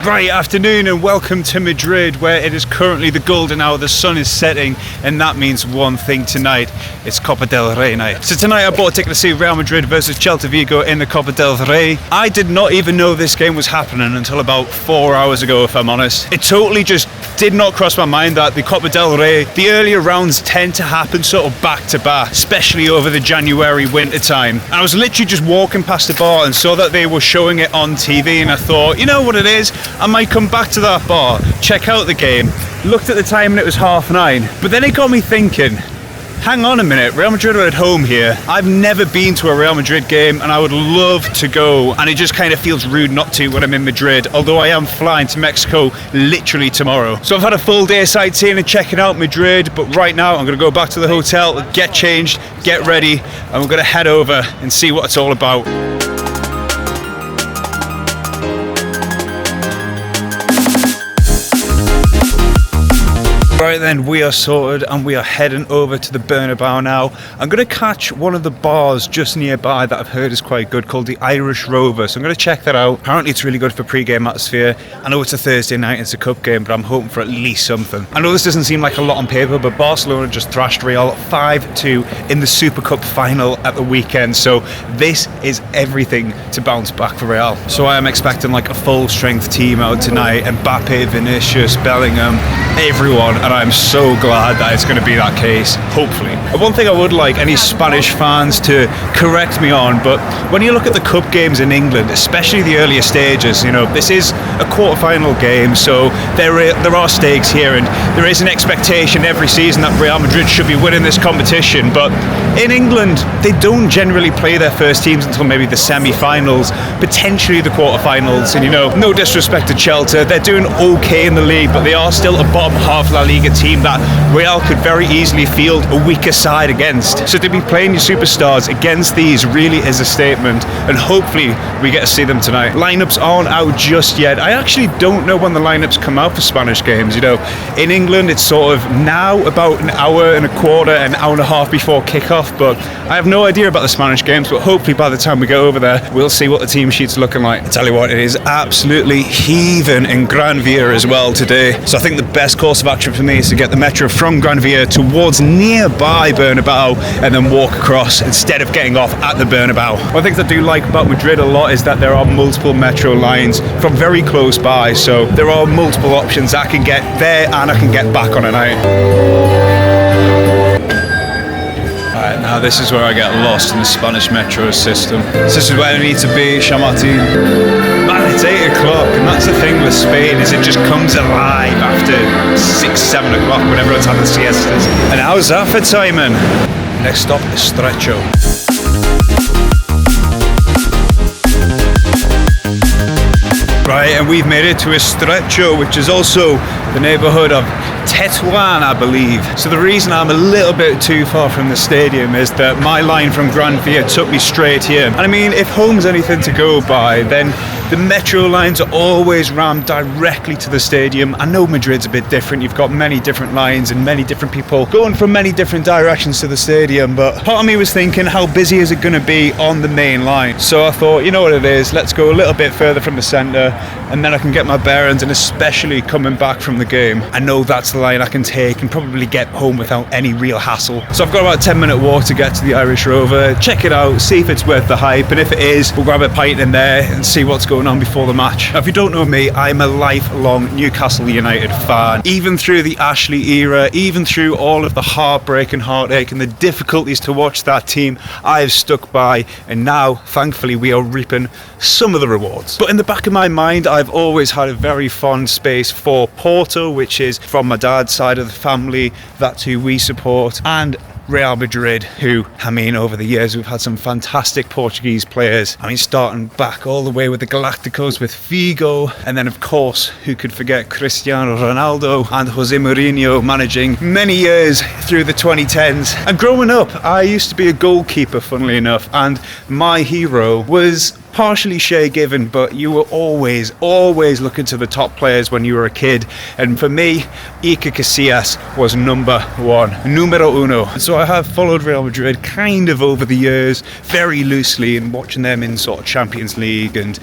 Right, afternoon and welcome to Madrid, where it is currently the golden hour, the sun is setting, and that means one thing tonight: it's Copa del Rey night. So tonight I bought a ticket to see Real Madrid versus Celta Vigo in the Copa del Rey. I did not even know this game was happening until about 4 hours ago, if I'm honest. It totally just did not cross my mind that the Copa del Rey, the earlier rounds tend to happen sort of back to back, especially over the January winter time. And I was literally just walking past the bar and saw that they were showing it on TV, and I thought, you know what it is? I might come back to that bar, check out the game. Looked at the time and it was 9:30. But then it got me thinking, hang on a minute, Real Madrid are at home here. I've never been to a Real Madrid game and I would love to go, and it just kind of feels rude not to when I'm in Madrid, although I am flying to Mexico literally tomorrow. So I've had a full day sightseeing and checking out Madrid, but right now I'm going to go back to the hotel, get changed, get ready, and we're going to head over and see what it's all about. Right then, we are sorted and we are heading over to the Bernabeu now. I'm going to catch one of the bars just nearby that I've heard is quite good, called the Irish Rover. So I'm going to check that out. Apparently it's really good for pre-game atmosphere. I know it's a Thursday night, it's a cup game, but I'm hoping for at least something. I know this doesn't seem like a lot on paper, but Barcelona just thrashed Real 5-2 in the Super Cup final at the weekend. So this is everything to bounce back for Real. So I am expecting like a full strength team out tonight. Mbappe, Vinicius, Bellingham, everyone. And I'm so glad that it's going to be that case, hopefully. One thing I would like any Spanish fans to correct me on, but when you look at the cup games in England, especially the earlier stages, you know, this is a quarter-final game, so there are stakes here, and there is an expectation every season that Real Madrid should be winning this competition. But in England, they don't generally play their first teams until maybe the semi-finals, potentially the quarter-finals. And you know, no disrespect to Celta, they're doing okay in the league, but they are still a bottom half La Liga team that Real could very easily field a weaker side against. So to be playing your superstars against these really is a statement, and hopefully we get to see them tonight. Lineups aren't out just yet. I actually don't know when the lineups come out for Spanish games. You know, in England it's sort of now about an hour and a half before kickoff, but I have no idea about the Spanish games. But hopefully by the time we go over there, we'll see what the team sheet's looking like. I tell you what, it is absolutely heaving in Gran Via as well today. So I think the best course of action for me is to get the metro from Gran Via towards nearby Bernabeu and then walk across instead of getting off at the Bernabeu. One of the things I do like about Madrid a lot is that there are multiple metro lines from very close by, so there are multiple options. I can get there and I can get back on a night. Alright, now this is where I get lost in the Spanish metro system. This is where I need to be, Chamartin. Man, it's 8 o'clock, and that's the thing with Spain, is it just comes alive after 6, 7 o'clock when everyone's having siestas. And how's that for timing? Next stop, Estrecho. Right, and we've made it to Estrecho, which is also the neighbourhood of Tetuan, I believe. So the reason I'm a little bit too far from the stadium is that my line from Gran Via took me straight here. And I mean, if home's anything to go by, then the metro lines are always rammed directly to the stadium. I know Madrid's a bit different. You've got many different lines and many different people going from many different directions to the stadium. But part of me was thinking, how busy is it going to be on the main line? So I thought, you know what it is, let's go a little bit further from the centre, and then I can get my bearings, and especially coming back from the game, I know that's the line I can take and probably get home without any real hassle. So I've got about a 10-minute walk to get to the Irish Rover, check it out, see if it's worth the hype, and if it is, we'll grab a pint in there and see what's going on before the match. Now, if you don't know me, I'm a lifelong Newcastle United fan. Even through the Ashley era, even through all of the heartbreak and heartache and the difficulties to watch that team, I've stuck by, and now, thankfully, we are reaping some of the rewards. But in the back of my mind, I've always had a very fond space for Porto, which is from my dad's side of the family. That's who we support. And Real Madrid, who, I mean, over the years we've had some fantastic Portuguese players. I mean, starting back all the way with the Galacticos with Figo, and then of course, who could forget Cristiano Ronaldo and Jose Mourinho managing many years through the 2010s. And growing up, I used to be a goalkeeper, funnily enough, and my hero was partially Shea Given, but you were always looking to the top players when you were a kid. And for me, Iker Casillas was numero uno. So I have followed Real Madrid kind of over the years, very loosely, and watching them in sort of Champions League and,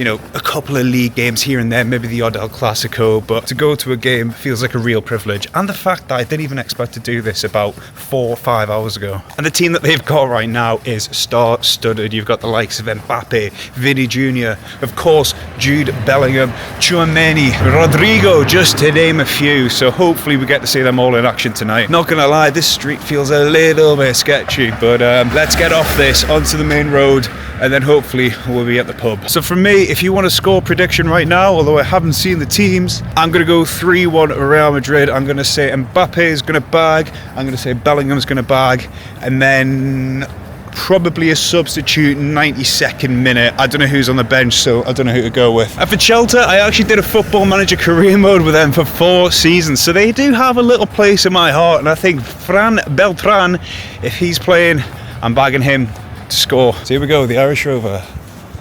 a couple of league games here and there, maybe the odd El Clasico, but to go to a game feels like a real privilege. And the fact that I didn't even expect to do this about 4 or 5 hours ago. And the team that they've got right now is star-studded. You've got the likes of Mbappe, Vini Jr., of course, Jude Bellingham, Tchouaméni, Rodrigo, just to name a few. So hopefully we get to see them all in action tonight. Not gonna lie, this street feels a little bit sketchy, but let's get off this onto the main road, and then hopefully we'll be at the pub. So for me, if you want to score prediction right now, although I haven't seen the teams, I'm going to go 3-1 Real Madrid. I'm going to say Mbappe is going to bag. I'm going to say Bellingham's going to bag. And then probably a substitute 92nd minute. I don't know who's on the bench, so I don't know who to go with. And for Chelsea, I actually did a Football Manager career mode with them for 4 seasons, so they do have a little place in my heart. And I think Fran Beltran, if he's playing, I'm bagging him to score. So here we go, the Irish Rover.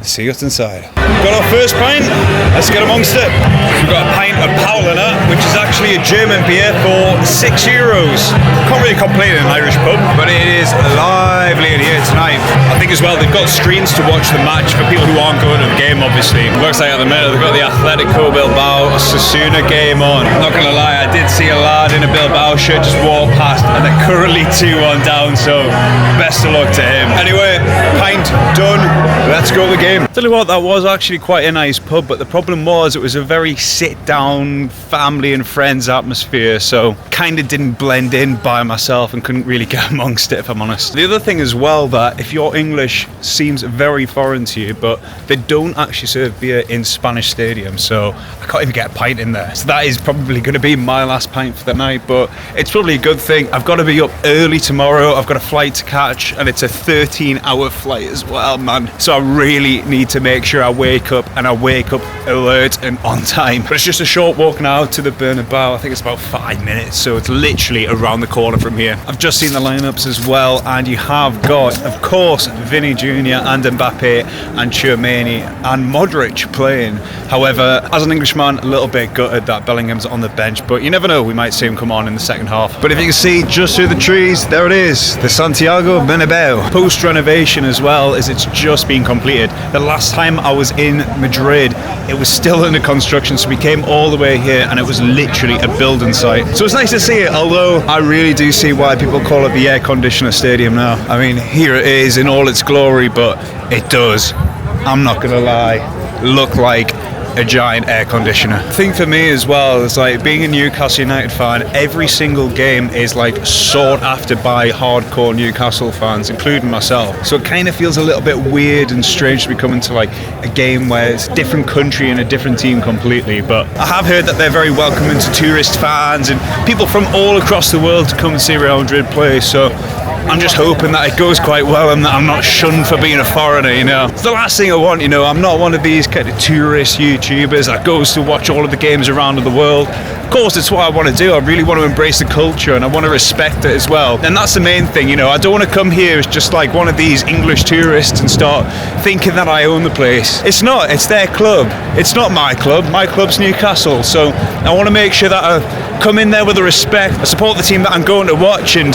Let's see what's inside. Got our first pint, let's get amongst it. We've got a pint of Paulaner, which is actually a German beer for €6. Can't really complain in an Irish pub, but it is lively in here tonight. I think as well, they've got screens to watch the match for people who aren't going to the game, obviously. It looks like at the minute they've got the Atletico Bilbao Osasuna game on. I'm not gonna lie, I did see a lad in a Bilbao shirt just walk past, and they're currently 2-1 down, so best of luck to him. Anyway, pint done, let's go to the game. Tell you what, that was actually quite a nice pub, but the problem was it was a very sit-down family and friends atmosphere, so kind of didn't blend in by myself and couldn't really get amongst it, if I'm honest. The other thing as well, that if your English seems very foreign to you, but they don't actually serve beer in Spanish stadiums, so I can't even get a pint in there. So that is probably going to be my last pint for the night, but it's probably a good thing. I've got to be up early tomorrow, I've got a flight to catch, and it's a 13-hour flight as well, man. So I really need to make sure I wake up alert and on time. But it's just a short walk now to the Bernabeu. I think it's about 5 minutes, so it's literally around the corner from here. I've just seen the lineups as well, and you have got, of course, Vini Jr. and Mbappe and Tchouaméni and Modric playing. However, as an Englishman, a little bit gutted that Bellingham's on the bench, but you never know, we might see him come on in the second half. But if you can see just through the trees, there it is, the Santiago Bernabeu. Post-renovation as well, as it's just been completed. The last time I was in Madrid, it was still under construction, so we came all the way here and it was literally a building site. So it's nice to see it, although I really do see why people call it the air conditioner stadium now. I mean, here it is in all its glory, but it does, I'm not gonna lie, look like a giant air conditioner. The thing for me as well is, like, being a Newcastle United fan, every single game is like sought after by hardcore Newcastle fans, including myself. So it kind of feels a little bit weird and strange to be coming to like a game where it's a different country and a different team completely. But I have heard that they're very welcoming to tourist fans and people from all across the world to come and see Real Madrid play. So I'm just hoping that it goes quite well and that I'm not shunned for being a foreigner, you know. It's the last thing I want, you know. I'm not one of these kind of tourist YouTubers that goes to watch all of the games around the world. Of course, it's what I want to do. I really want to embrace the culture and I want to respect it as well. And that's the main thing, you know. I don't want to come here as just like one of these English tourists and start thinking that I own the place. It's not. It's their club. It's not my club. My club's Newcastle. So I want to make sure that I come in there with a respect. I support the team that I'm going to watch, and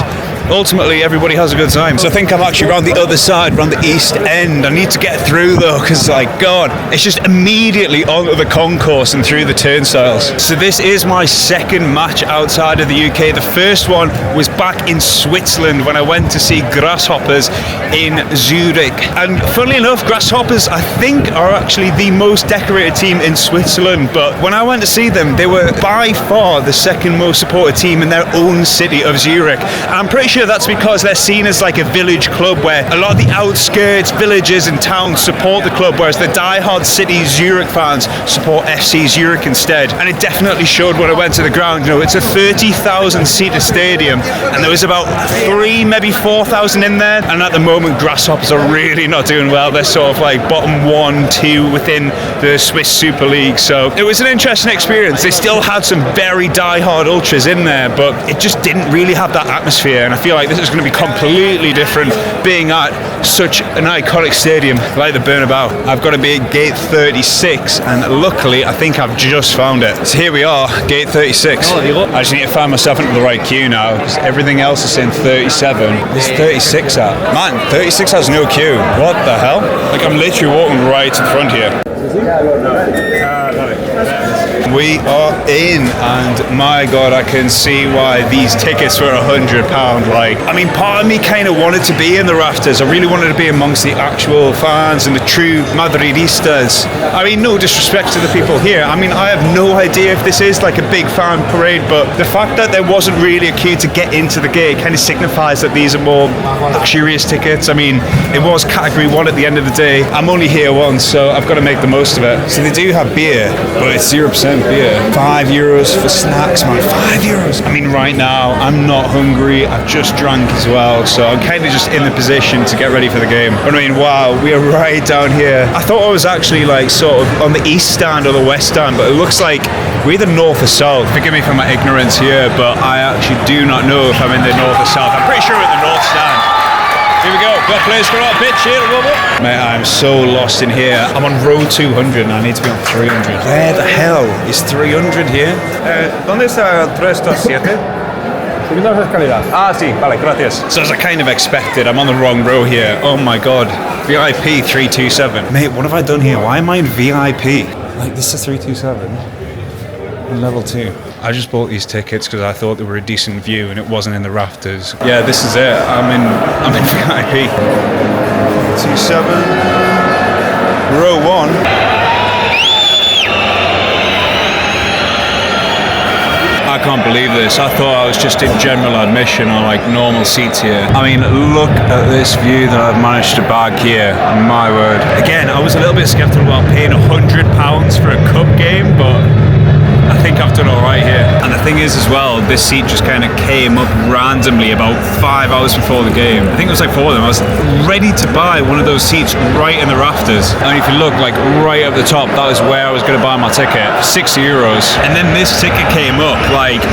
ultimately everybody has a good time. So I think I'm actually around the other side, around the east end. I need to get through though, because like, God, it's just immediately onto the concourse and through the turnstiles. So this is my second match outside of the UK. The first one was back in Switzerland when I went to see Grasshoppers in Zurich. And funnily enough, Grasshoppers, I think, are actually the most decorated team in Switzerland. But when I went to see them, they were by far the second most supported team in their own city of Zurich. And I'm pretty sure that's because they're seen as like a village club where a lot of the outskirts, villages and towns support the club, whereas the die-hard city Zurich fans support FC Zurich instead. And it definitely showed when I went to the ground. You know, it's a 30,000 seater stadium and there was about 3, maybe 4,000 in there. And at the moment, Grasshoppers are really not doing well. They're sort of like bottom 1, 2 within the Swiss Super League. So it was an interesting experience. They still had some very die-hard ultras in there, but it just didn't really have that atmosphere. And I feel like this is going to be completely different being at such an iconic stadium like the Bernabeu. I've got to be at gate 36 and luckily I think I've just found it. So here we are, gate 36. I just need to find myself into the right queue now because everything else is saying 37. This 36 at. Man, 36 has no queue. What the hell? Like, I'm literally walking right in front here. We are in, and my God, I can see why these tickets were £100. Like, I mean, part of me kind of wanted to be in the rafters. I really wanted to be amongst the actual fans and the true Madridistas. I mean, no disrespect to the people here. I mean, I have no idea if this is like a big fan parade, but the fact that there wasn't really a queue to get into the gate kind of signifies that these are more luxurious tickets. I mean, it was category 1 at the end of the day. I'm only here once, so I've got to make the most of it. So they do have beer, but it's 0% beer. €5 for snacks, man. €5. I mean, right now, I'm not hungry. I've just drank as well, so I'm kind of just in the position to get ready for the game. But I mean, wow, we are right down here. I thought I was actually like sort of on the east stand or the west stand, but it looks like we're either north or south. Forgive me for my ignorance here, but I actually do not know if I'm in the north or south. I'm pretty sure we're in the north stand. Here we go. Got players for our pitch here. Mate, I'm so lost in here. I'm on row 200 and I need to be on 300. Where the hell is 300 here? ¿Dónde está el 327? Ah, sí, vale, gracias. So as I kind of expected, I'm on the wrong row here. Oh my God. VIP 327. Mate, what have I done here? Why am I in VIP? Like, this is 327. And level 2. I just bought these tickets because I thought they were a decent view and it wasn't in the rafters. Yeah, this is it. I'm in VIP. 27. Row 1. I can't believe this. I thought I was just in general admission or like normal seats here. I mean, look at this view that I've managed to bag here. My word. Again, I was a little bit skeptical about paying £100 for a cup game, but I think I've done all right here. And the thing is as well, this seat just kind of came up randomly about 5 hours before the game. I think it was like 4 of them. I was ready to buy one of those seats right in the rafters. And if you look like right up the top, that was where I was going to buy my ticket, €6. And then this ticket came up, like,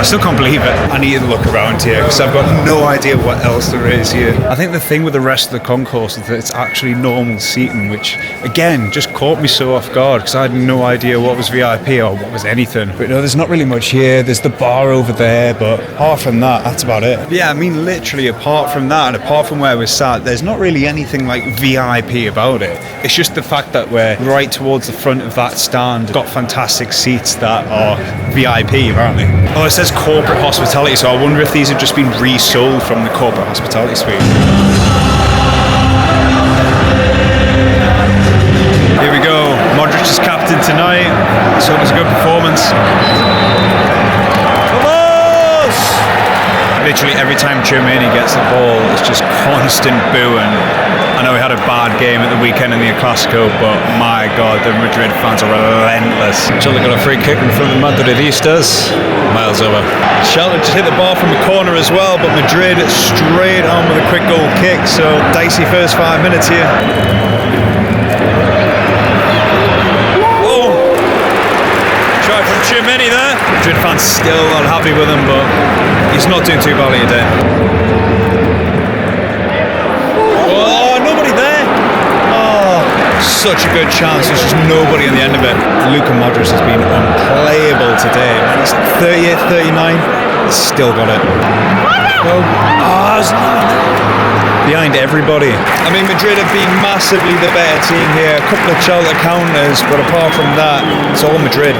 I still can't believe it. I need to look around here because I've got no idea what else there is here. I think the thing with the rest of the concourse is that it's actually normal seating, which again just caught me so off guard because I had no idea what was VIP or what was anything. But no, there's not really much here. There's the bar over there, but apart from that, that's about it. But yeah, I mean, literally apart from that and apart from where we're sat, there's not really anything like VIP about it. It's just the fact that we're right towards the front of that stand. Got fantastic seats that are VIP apparently. Oh, it says corporate hospitality, so I wonder if these have just been resold from the corporate hospitality suite. Here we go. Modric is captain tonight, so it was a good performance. Vamos! Literally every time Tchouaméni gets the ball, it's just constant booing. I know we had a bad game at the weekend in the El Clasico, but my God, the Madrid fans are relentless. Chelsea got a free kick in front of the Madridistas. Miles over. Shelton just hit the ball from a corner as well, but Madrid straight on with a quick goal kick, so dicey first 5 minutes here. Oh! Try from Tchouaméni there. Madrid fans still not happy with him, but he's not doing too badly today. Such a good chance, there's just nobody on the end of it. Luka Modric has been unplayable today. He's 38, 39, he's still got it. Well, behind everybody. I mean, Madrid have been massively the better team here. A couple of Chelsea counters, but apart from that, it's all Madrid.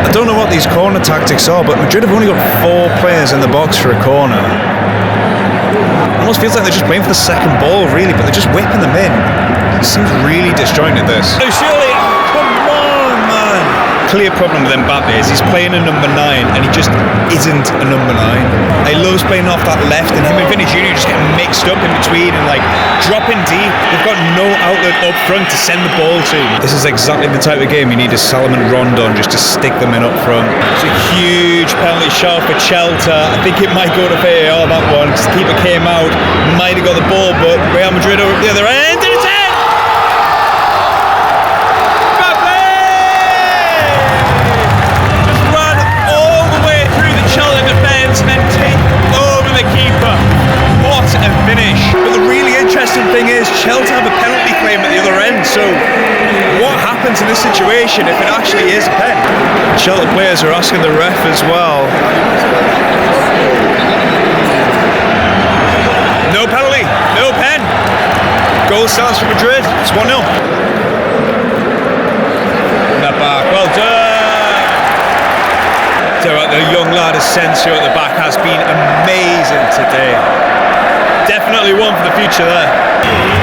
I don't know what these corner tactics are, but Madrid have only got 4 players in the box for a corner. It almost feels like they're just playing for the second ball, really, but they're just whipping them in. It seems really disjointed, this. Oh, surely! Come on, man! Clear problem with Mbappe is he's playing a number 9 and he just isn't a number 9. He loves playing off that left, and him and Vinny Jr. just get mixed up in between and like dropping deep. They've got no outlet up front to send the ball to. This is exactly the type of game you need a Salomon Rondon just to stick them in up front. It's a huge penalty shot for Chelsea. I think it might go to VAR, that one, because the keeper came out, might have got the ball, but Real Madrid over at the other end, and it's in! Thing is, Chelsea have a penalty claim at the other end, so what happens in this situation if it actually is a pen? Chelsea players are asking the ref as well. No penalty, no pen. Goal stands for Madrid, it's 1-0. Well done. So the young lad Asensio at the back has been amazing today. Definitely one for the future there.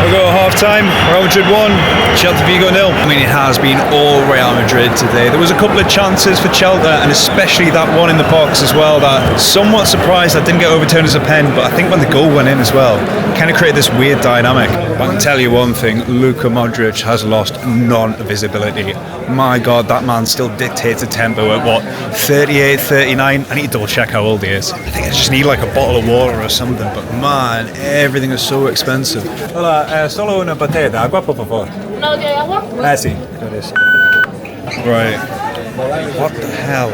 We'll go half time. Real Madrid 1, Celta Vigo 0. I mean, it has been all Real Madrid today. There was a couple of chances for Celta, and especially that one in the box as well, that somewhat surprised that didn't get overturned as a pen, but I think when the goal went in as well, kind of created this weird dynamic. But I can tell you one thing, Luka Modric has lost none of his ability. My God, that man still dictates a tempo at what, 38, 39? I need to double check how old he is. I think I just need like a bottle of water or something, but man, everything is so expensive. Hola, solo una botella de agua, por favor. ¿No de agua? Sí. Right. What the hell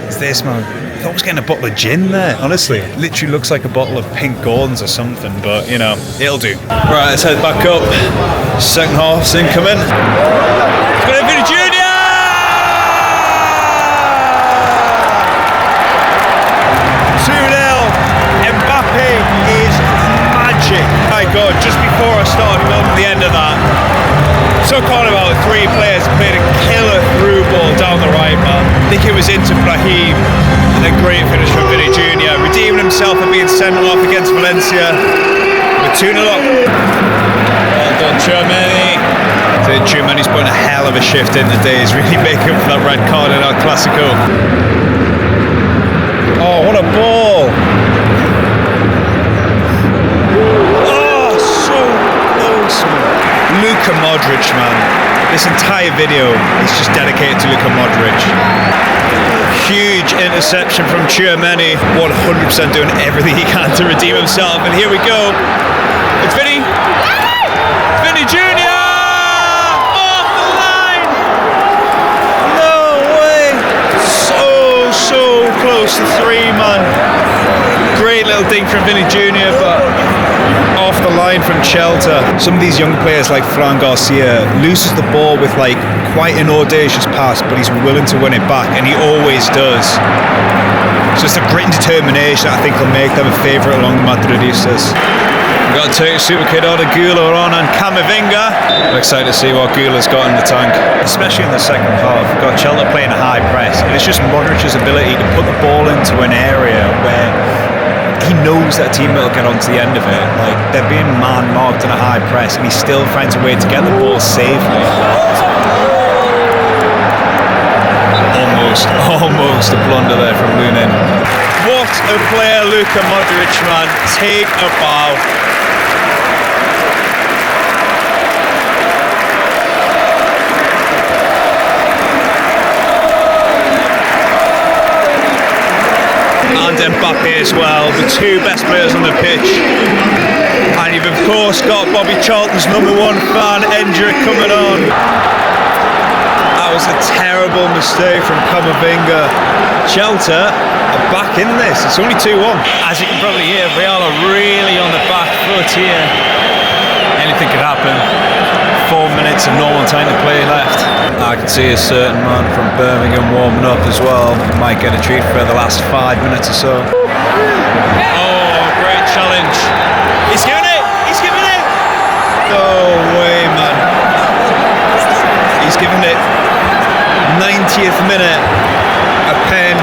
is this, man? I thought I was getting a bottle of gin there, honestly. It literally looks like a bottle of Pink Gordons or something, but, you know, it'll do. Right, let's head back up. Second half's incoming. It's going to be the Junior! 2-0. Mbappe is magic. My God, just before I started filming the end of that, took on about 3 players, played a killer through ball down the right, man. I think it was into Brahim, and a great finish from Vinny Jr. Redeeming himself for being sent off against Valencia. We're 2-0 up. Well done, Tchouaméni. I think Tchouaméni's putting a hell of a shift in today. He's really making up for that red card in El Clasico. Oh, what a ball! Luka Modric, man. This entire video is just dedicated to Luka Modric. Huge interception from Tchouaméni. 100% doing everything he can to redeem himself. And here we go. It's Vinny. Vinny Jr. Off the line. No way. So close to 3, man. Great little dink from Vinny Jr. but off the line from Celta. Some of these young players like Fran Garcia loses the ball with like quite an audacious pass, but he's willing to win it back, and he always does. It's just a grit and determination that I think will make them a favourite along the Madridistas. We've got Turkish super kid order Gula on and Camavinga. I'm excited to see what Gula's got in the tank, especially in the second half. We've got Celta playing a high press, and it's just Modric's ability to put the ball into an area where he knows that a teammate will get onto the end of it. Like, they're being man-marked in a high press, and he still finds a way to get the ball safely. Almost a blunder there from Lunin. What a player, Luka Modric, man. Take a bow. And Mbappe as well, the 2 best players on the pitch. And you've of course got Bobby Charlton's #1 fan, Endrick, coming on. That was a terrible mistake from Camavinga. Celta are back in this, it's only 2-1. As you can probably hear, Real are really on the back foot here. Anything could happen. 4 minutes of normal time to play left. I can see a certain man from Birmingham warming up as well. Might get a treat for the last 5 minutes or so. Oh, great challenge. He's giving it! He's giving it! No way, man. He's giving it. 90th minute. A pen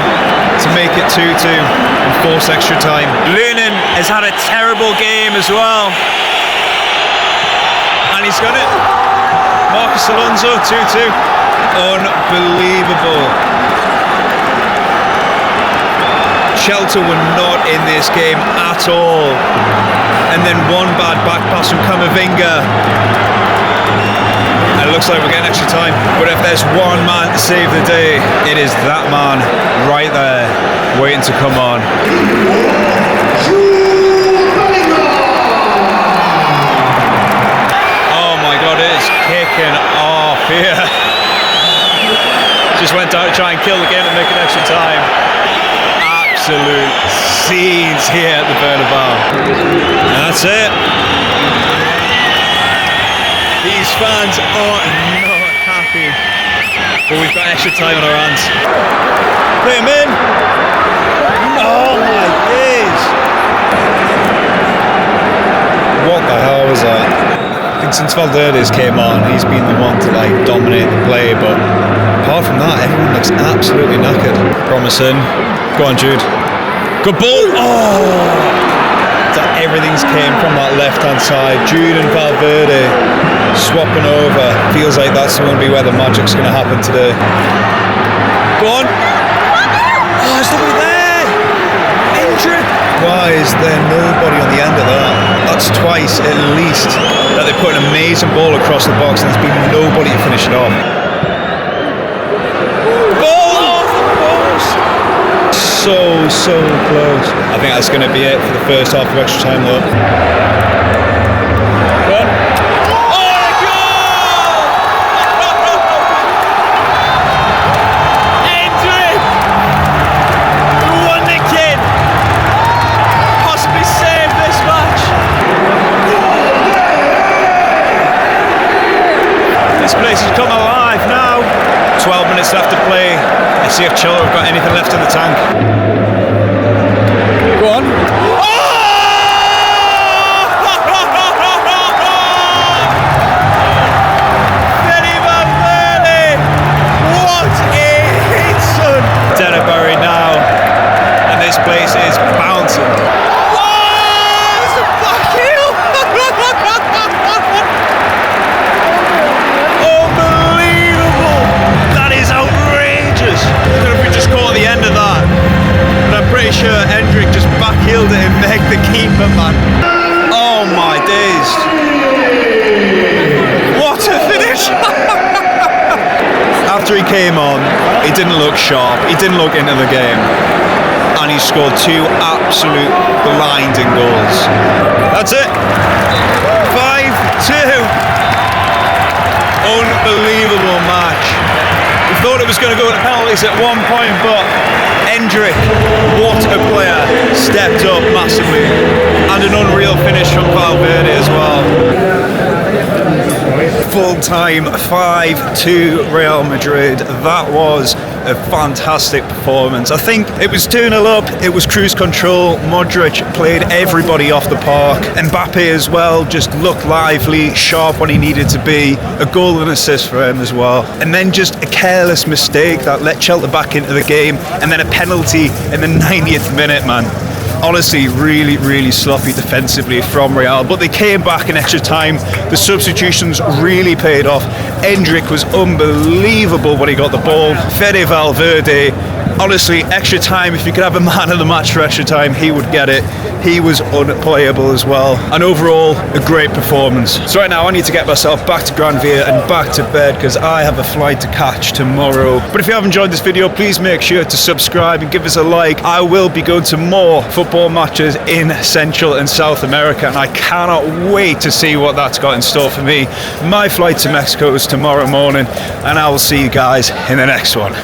to make it 2-2 and force extra time. Lunin has had a terrible game as well. And he's got it. Marcus Alonso, 2-2. Unbelievable. Celta were not in this game at all. And then one bad back pass from Camavinga. And it looks like we're getting extra time. But if there's one man to save the day, it is that man right there, waiting to come on. Kicking off here. Just went out to try and kill the game and make it extra time. Absolute scenes here at the Bernabeu. And that's it. These fans are not happy. But we've got extra time on our hands. Put him in. Oh my days. What the hell was that? think since Valverde's came on, he's been the one to like dominate the play, but apart from that, everyone looks absolutely knackered. Promising. Go on, Jude. Good ball. Oh! So everything's came from that left-hand side. Jude and Valverde swapping over. Feels like that's going to be where the magic's going to happen today. Go on. Oh, there's nobody there. Hendrick. Why is there nobody on the end of that? That's twice at least that they put an amazing ball across the box and there's been nobody to finish it off. So close. I think that's going to be it for the first half of extra time though. Go on. Oh, goal! Hendrick! Won the kid! Possibly saved this match. This place has come alive now. 12 minutes left to play. Let's see if Chelsea have got anything left in the tank. Go on. Oh! Bernabeu! What a hit, son! Bernabeu now, and this place is bouncing. Oh, it's a back heel! Unbelievable! That is outrageous. I don't know if we just caught the end of that, but I'm pretty sure Hendrick just backheeled it and make the keeper, man. Oh my days. What a finish! After he came on, he didn't look sharp, he didn't look into the game, and he scored two absolute blinding goals. That's it. 5-2. Unbelievable match. We thought it was going to go to penalties at one point, but Hendrick, what a player, stepped up massively. And an unreal finish from Valverde as well. Full time 5-2 Real Madrid. That was a fantastic performance. I think it was 2-0 up, it was cruise control. Modric played everybody off the park. Mbappe as well just looked lively, sharp when he needed to be. A goal and assist for him as well. And then just a careless mistake that let Chelsea back into the game, and then a penalty in the 90th minute, man. Honestly, really sloppy defensively from Real, but they came back in extra time. The substitutions really paid off. Hendrick was unbelievable when he got the ball. Fede Valverde, honestly, extra time, if you could have a man of the match for extra time, he would get it. He was unplayable as well. And overall, a great performance. So right now I need to get myself back to Gran Via and back to bed because I have a flight to catch tomorrow. But if you have enjoyed this video, please make sure to subscribe and give us a like. I will be going to more football matches in Central and South America, and I cannot wait to see what that's got in store for me. My flight to Mexico is tomorrow morning, and I will see you guys in the next one.